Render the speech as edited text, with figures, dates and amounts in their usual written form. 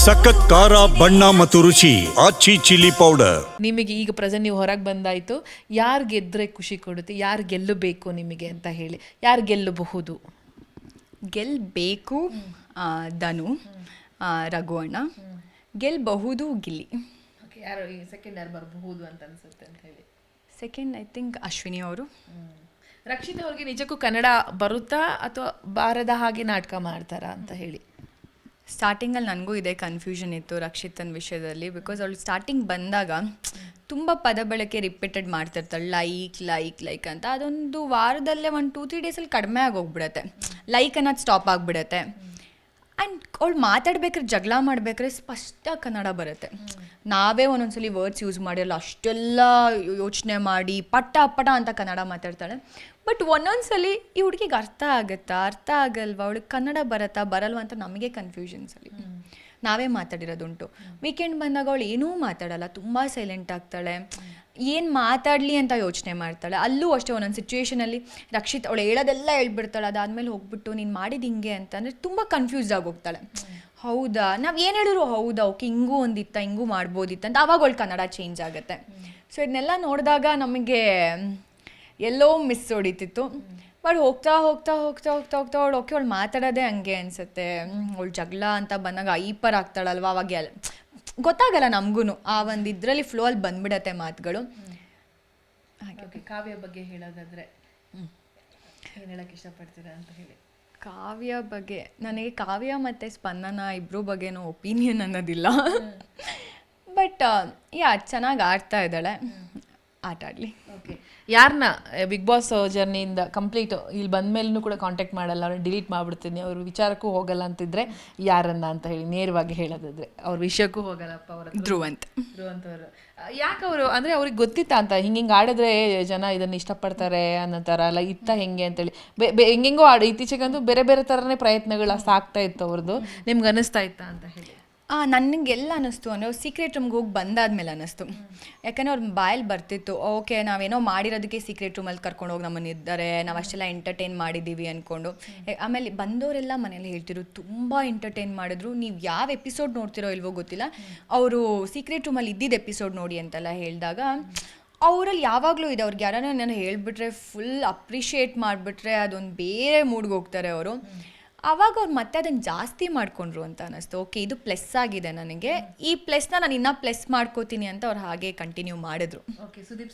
ಸಖತ್ ಖಾರ ಬಣ್ಣ ಮತ್ತು ರುಚಿ ಆಚಿ ಚಿಲ್ಲಿ ಪೌಡರ್. ನಿಮಗೆ ಈಗ ಪ್ರೆಸೆಂಟ್ ನೀವು ಹೊರಗೆ ಬಂದಾಯಿತು, ಯಾರು ಗೆದ್ದರೆ ಖುಷಿ ಕೊಡುತ್ತೆ, ಯಾರು ಗೆಲ್ಲಬೇಕು ನಿಮಗೆ ಅಂತ ಹೇಳಿ, ಯಾರು ಗೆಲ್ಲಬಹುದು? ಗೆಲ್ಲಬೇಕು ಧನು, ರಘು ಅಣ್ಣ. ಗೆಲ್ಲಬಹುದು ಗಿಲ್ಲಿ. ಯಾರು ಸೆಕೆಂಡ್ ಯಾರು ಬರಬಹುದು ಅಂತ ಅನ್ಸುತ್ತೆ ಅಂತ ಹೇಳಿ? ಸೆಕೆಂಡ್ ಐ ಥಿಂಕ್ ಅಶ್ವಿನಿ ಅವರು. ರಕ್ಷಿತ್ ಅವ್ರಿಗೆ ನಿಜಕ್ಕೂ ಕನ್ನಡ ಬರುತ್ತಾ ಅಥವಾ ಬಾರದ ಹಾಗೆ ನಾಟಕ ಮಾಡ್ತಾರಾ ಅಂತ ಹೇಳಿ? ಸ್ಟಾರ್ಟಿಂಗಲ್ಲಿ ನನಗೂ ಇದೇ ಕನ್ಫ್ಯೂಷನ್ ಇತ್ತು ರಕ್ಷಿತನ ವಿಷಯದಲ್ಲಿ. ಬಿಕಾಸ್ ಅವಳು ಸ್ಟಾರ್ಟಿಂಗ್ ಬಂದಾಗ ತುಂಬ ಪದ ಬಳಕೆ ರಿಪೀಟೆಡ್ ಮಾಡ್ತಿರ್ತಾಳೆ, ಲೈಕ್ ಲೈಕ್ ಲೈಕ್ ಅಂತ. ಅದೊಂದು ವಾರದಲ್ಲೇ 1-2-3 ಡೇಸಲ್ಲಿ ಕಡಿಮೆ ಆಗೋಗ್ಬಿಡತ್ತೆ. ಲೈಕ್ ಅನ್ನೋದು ಸ್ಟಾಪ್ ಆಗಿಬಿಡತ್ತೆ. ಆ್ಯಂಡ್ ಅವಳು ಮಾತಾಡ್ಬೇಕಾದ್ರೆ, ಜಗಳ ಮಾಡ್ಬೇಕಾದ್ರೆ ಸ್ಪಷ್ಟ ಕನ್ನಡ ಬರುತ್ತೆ. ನಾವೇ ಒಂದೊಂದ್ಸಲಿ ವರ್ಡ್ಸ್ ಯೂಸ್ ಮಾಡಿರಲ್ಲ, ಅಷ್ಟೆಲ್ಲ ಯೋಚನೆ ಮಾಡಿ ಪಟ ಪಟ ಅಂತ ಕನ್ನಡ ಮಾತಾಡ್ತಾಳೆ. ಬಟ್ ಒಂದೊಂದ್ಸಲಿ ಈ ಹುಡುಗಿಗೆ ಅರ್ಥ ಆಗುತ್ತಾ, ಅರ್ಥ ಆಗಲ್ವಾ, ಅವಳಿಗೆ ಕನ್ನಡ ಬರುತ್ತಾ ಬರಲ್ವ ಅಂತ ನಮಗೆ ಕನ್ಫ್ಯೂಷನ್ಸಲ್ಲಿ ನಾವೇ ಮಾತಾಡಿರೋದುಂಟು. ವೀಕೆಂಡ್ ಬಂದಾಗ ಅವಳು ಏನೂ ಮಾತಾಡಲ್ಲ, ತುಂಬ ಸೈಲೆಂಟ್ ಆಗ್ತಾಳೆ. ಏನು ಮಾತಾಡಲಿ ಅಂತ ಯೋಚನೆ ಮಾಡ್ತಾಳೆ. ಅಲ್ಲೂ ಅಷ್ಟೇ ಒಂದೊಂದು ಸಿಚುವೇಷನಲ್ಲಿ ರಕ್ಷಿತ್ ಅವಳು ಹೇಳೋದೆಲ್ಲ ಹೇಳ್ಬಿಡ್ತಾಳೆ. ಅದಾದಮೇಲೆ ಹೋಗ್ಬಿಟ್ಟು ನೀನು ಮಾಡಿದ್ದು ಹಿಂಗೆ ಅಂತಂದರೆ ತುಂಬ ಕನ್ಫ್ಯೂಸ್ಡ್ ಆಗೋಗ್ತಾಳೆ. ಹೌದಾ, ನಾವು ಏನು ಹೇಳಿದ್ರು ಹೌದಾ, ಓಕೆ ಹಿಂಗೂ ಒಂದಿತ್ತ, ಹಿಂಗೂ ಮಾಡ್ಬೋದಿತ್ತು ಅಂತ. ಆವಾಗ ಅವಳು ಕನ್ನಡ ಚೇಂಜ್ ಆಗುತ್ತೆ. ಸೊ ಇದನ್ನೆಲ್ಲ ನೋಡಿದಾಗ ನಮಗೆ ಎಲ್ಲೋ ಮಿಸ್ ಹೊಡಿತಿತ್ತು. ಬಟ್ ಹೋಗ್ತಾ ಹೋಗ್ತಾ ಹೋಗ್ತಾ ಹೋಗ್ತಾ ಹೋಗ್ತಾ ಅವಳು ಓಕೆ ಅವಳು ಮಾತಾಡೋದೇ ಹಂಗೆ ಅನಿಸುತ್ತೆ. ಅವಳು ಜಗಳ ಅಂತ ಬಂದಾಗ ಐಪರ್ ಆಗ್ತಾಳಲ್ವ, ಅವಾಗ ಗೊತ್ತಾಗಲ್ಲ ನಮಗೂ. ಆ ಒಂದು ಇದರಲ್ಲಿ ಫ್ಲೋ ಅಲ್ಲಿ ಬಂದ್ಬಿಡತ್ತೆ ಮಾತುಗಳು. ಹಾಗೆ ಕಾವ್ಯ ಬಗ್ಗೆ ಹೇಳೋದಾದ್ರೆ ಏನು ಹೇಳಕ್ಕೆ ಇಷ್ಟಪಡ್ತೀರಾ ಅಂತ ಹೇಳಿ? ಕಾವ್ಯ ಬಗ್ಗೆ ನನಗೆ ಕಾವ್ಯ ಮತ್ತು ಸ್ಪಂದನ ಇಬ್ಬರ ಬಗ್ಗೆನೂ ಒಪಿನಿಯನ್ ಅನ್ನೋದಿಲ್ಲ. ಬಟ್ ಚೆನ್ನಾಗಿ ಆಡ್ತಾ ಇದ್ದಾಳೆ, ಆಟ ಆಡಲಿ. ಓಕೆ, ಯಾರನ್ನ ಬಿಗ್ ಬಾಸ್ ಜರ್ನಿಯಿಂದ ಕಂಪ್ಲೀಟ್ ಇಲ್ಲಿ ಬಂದಮೇಲೂ ಕೂಡ ಕಾಂಟ್ಯಾಕ್ಟ್ ಮಾಡಲ್ಲ, ಅವ್ರನ್ನ ಡಿಲೀಟ್ ಮಾಡಿಬಿಡ್ತೀನಿ, ಅವ್ರ ವಿಚಾರಕ್ಕೂ ಹೋಗಲ್ಲ ಅಂತಿದ್ರೆ ಯಾರನ್ನ ಅಂತ ಹೇಳಿ ನೇರವಾಗಿ ಹೇಳೋದಾದ್ರೆ? ಅವ್ರ ವಿಷಯಕ್ಕೂ ಹೋಗಲ್ಲಪ್ಪ ಅವರ ಧ್ರುವಂತ್ ಅವರು. ಯಾಕೆ ಅವರು ಅಂದರೆ ಅವ್ರಿಗೆ ಗೊತ್ತಿತ್ತಾ ಅಂತ ಹಿಂಗೆ ಆಡಿದ್ರೆ ಜನ ಇದನ್ನು ಇಷ್ಟಪಡ್ತಾರೆ ಅನ್ನೋ ಥರ ಅಲ್ಲ ಇತ್ತ ಹೆಂಗೆ ಅಂತೇಳಿ ಹೆಂಗೆಂಗೋ ಇತ್ತೀಚೆಗಂತೂ ಬೇರೆ ಬೇರೆ ಥರನೇ ಪ್ರಯತ್ನಗಳು ಸಾಕ್ತಾ ಇತ್ತು ಅವ್ರದ್ದು. ನಿಮ್ಗೆ ಅನ್ನಿಸ್ತಾ ಇತ್ತಾ ಅಂತ ಹೇಳಿ? ನನಗೆಲ್ಲ ಅನ್ನಿಸ್ತು ಅಂದರೆ ಅವ್ರು ಸೀಕ್ರೆಟ್ ರೂಮ್ಗೆ ಹೋಗಿ ಬಂದಾದ್ಮೇಲೆ ಅನ್ನಿಸ್ತು. ಯಾಕಂದರೆ ಅವ್ರ ಬಾಯಲ್ಲಿ ಬರ್ತಿತ್ತು, ಓಕೆ ನಾವೇನೋ ಮಾಡಿರೋದಕ್ಕೆ ಸೀಕ್ರೆಟ್ ರೂಮಲ್ಲಿ ಕರ್ಕೊಂಡು ಹೋಗಿ ನಮ್ಮನ್ನು ಇದ್ದಾರೆ, ನಾವು ಅಷ್ಟೆಲ್ಲ ಎಂಟರ್ಟೈನ್ ಮಾಡಿದ್ದೀವಿ ಅಂದ್ಕೊಂಡು. ಆಮೇಲೆ ಬಂದವರೆಲ್ಲ ಮನೇಲಿ ಹೇಳ್ತಿರು ತುಂಬ ಎಂಟರ್ಟೈನ್ ಮಾಡಿದ್ರು, ನೀವು ಯಾವ ಎಪಿಸೋಡ್ ನೋಡ್ತಿರೋ ಇಲ್ವೋ ಗೊತ್ತಿಲ್ಲ, ಅವರು ಸೀಕ್ರೆಟ್ ರೂಮಲ್ಲಿ ಇದ್ದಿದ್ದು ಎಪಿಸೋಡ್ ನೋಡಿ ಅಂತೆಲ್ಲ ಹೇಳಿದಾಗ ಅವರಲ್ಲಿ ಯಾವಾಗಲೂ ಇದೆ. ಅವ್ರಿಗೆ ಯಾರನ್ನ ನಾನು ಹೇಳಿಬಿಟ್ರೆ, ಫುಲ್ ಅಪ್ರಿಷಿಯೇಟ್ ಮಾಡಿಬಿಟ್ರೆ ಅದೊಂದು ಬೇರೆ ಮೂಡ್ಗೆ ಹೋಗ್ತಾರೆ ಅವರು. ಆವಾಗ ಅವ್ರು ಮತ್ತೆ ಅದನ್ನು ಜಾಸ್ತಿ ಮಾಡಿಕೊಂಡ್ರು ಅಂತ ಅನ್ನಿಸ್ತು. ಓಕೆ ಇದು ಪ್ಲಸ್ ಆಗಿದೆ ನನಗೆ, ಈ ಪ್ಲಸ್ನ ನಾನು ಇನ್ನೂ ಪ್ಲಸ್ ಮಾಡ್ಕೋತೀನಿ ಅಂತ ಅವ್ರು ಹಾಗೆ ಕಂಟಿನ್ಯೂ ಮಾಡಿದ್ರು. ಓಕೆ, ಸುದೀಪ್